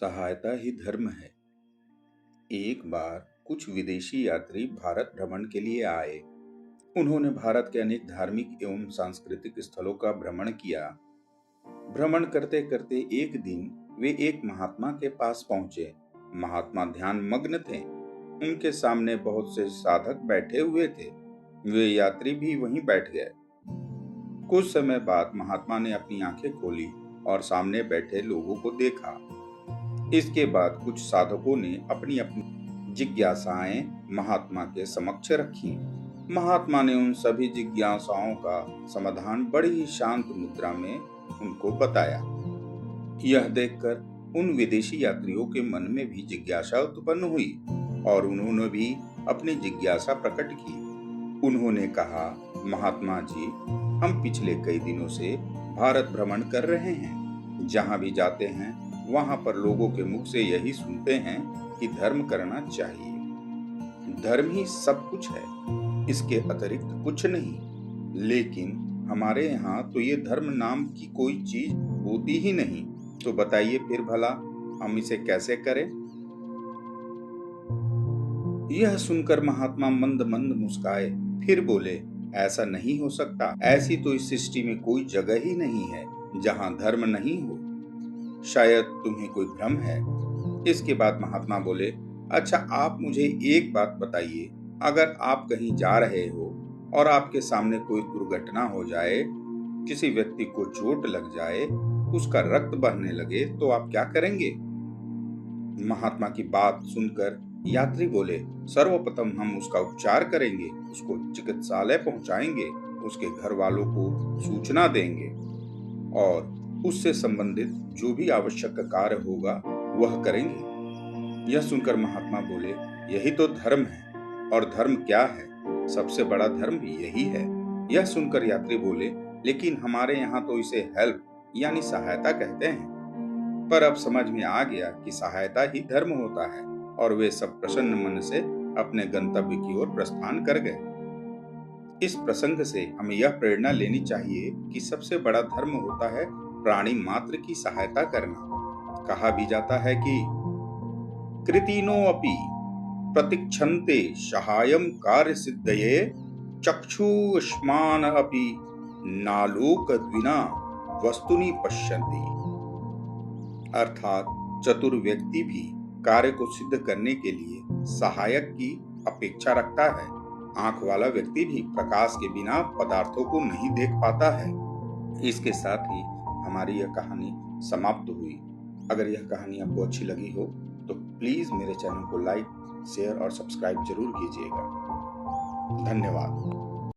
सहायता ही धर्म है। एक बार कुछ विदेशी यात्री भारत भ्रमण के लिए आए। उन्होंने भारत के अनेक धार्मिक एवं सांस्कृतिक स्थलों का भ्रमण किया। भ्रमण करते करते एक दिन वे एक महात्मा के पास पहुंचे। महात्मा ध्यान मग्न थे। उनके सामने बहुत से साधक बैठे हुए थे। वे यात्री भी वहीं बैठ गए। कुछ समय बाद महात्मा ने अपनी आंखें खोली और सामने बैठे लोगों को देखा। इसके बाद कुछ साधकों ने अपनी अपनी जिज्ञासाएं महात्मा के समक्ष रखी। महात्मा ने उन सभी जिज्ञासाओं का समाधान बड़ी ही शांत मुद्रा में उनको बताया। यह देखकर उन विदेशी यात्रियों के मन में भी जिज्ञासा उत्पन्न हुई और उन्होंने भी अपनी जिज्ञासा प्रकट की। उन्होंने कहा, महात्मा जी, हम पिछले कई दिनों से भारत भ्रमण कर रहे हैं। जहाँ भी जाते हैं वहां पर लोगों के मुख से यही सुनते हैं कि धर्म करना चाहिए। धर्म ही सब कुछ है, इसके अतिरिक्त कुछ नहीं। लेकिन हमारे यहाँ तो ये धर्म नाम की कोई चीज होती ही नहीं। तो बताइए फिर भला हम इसे कैसे करें? यह सुनकर महात्मा मंद मंद मुस्काए, फिर बोले, ऐसा नहीं हो सकता। ऐसी तो इस सृष्टि में कोई जगह ही नहीं है जहाँ धर्म नहीं हो। शायद तुम्हें कोई भ्रम है। इसके बाद महात्मा बोले, अच्छा आप मुझे एक बात बताइए, अगर आप कहीं जा रहे हो और आपके सामने कोई दुर्घटना हो जाए, किसी व्यक्ति को चोट लग जाए, उसका रक्त बहने लगे, तो आप क्या करेंगे? महात्मा की बात सुनकर यात्री बोले, सर्वप्रथम हम उसका उपचार करेंगे, उसको चिकित्सालय पहुंचाएंगे, उसके घर वालों को सूचना देंगे और उससे संबंधित जो भी आवश्यक कार्य होगा वह करेंगे। यह सुनकर महात्मा बोले, यही तो धर्म है। और धर्म क्या है? सबसे बड़ा धर्म यही है। यह सुनकर यात्री बोले, लेकिन हमारे यहाँ तो इसे हेल्प यानी सहायता कहते हैं। पर अब समझ में आ गया कि सहायता ही धर्म होता है। और वे सब प्रसन्न मन से अपने गंतव्य की ओर प्रस्थान कर गए। इस प्रसंग से हमें यह प्रेरणा लेनी चाहिए कि सबसे बड़ा धर्म होता है प्राणी मात्र की सहायता करना। कहा भी जाता है कि कृतिनो अपि प्रतीक्षन्ते सहायम कार्य सिद्धये चक्षुष्मान अपि नालोकद्विना वस्तुनि पश्यन्ति। अर्थात चतुर व्यक्ति भी कार्य को सिद्ध करने के लिए सहायक की अपेक्षा रखता है। आंख वाला व्यक्ति भी प्रकाश के बिना पदार्थों को नहीं देख पाता है। इसके साथ ही हमारी यह कहानी समाप्त हुई। अगर यह कहानी आपको अच्छी लगी हो तो प्लीज मेरे चैनल को लाइक, शेयर और सब्सक्राइब जरूर कीजिएगा। धन्यवाद।